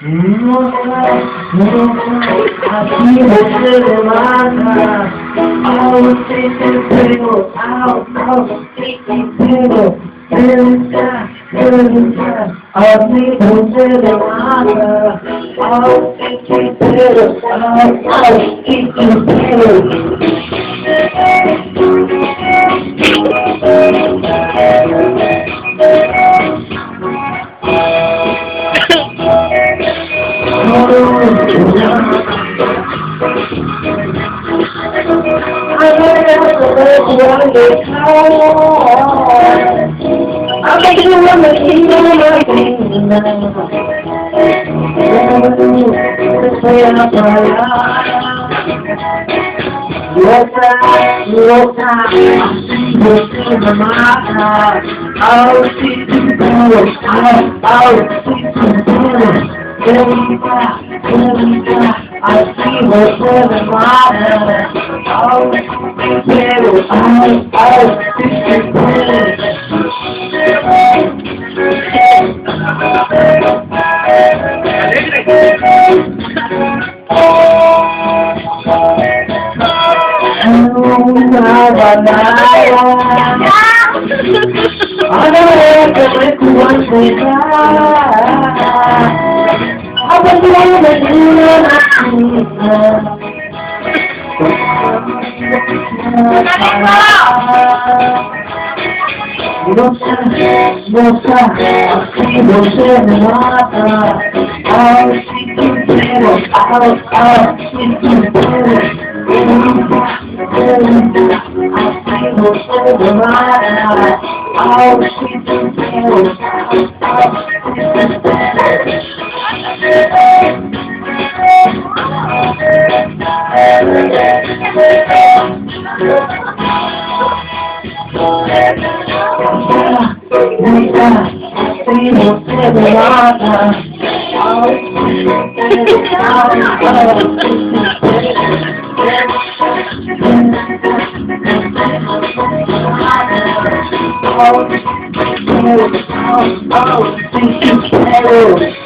Aqui você não mata. Ao sentido, ao sentido, dança, dança. Assim você não mata. Ao sentido, ao sentido. Assim você me mata. Ao inteiro, você me mata. Ao inteiro, assim você me mata. Ao inteiro, assim você me mata. Ao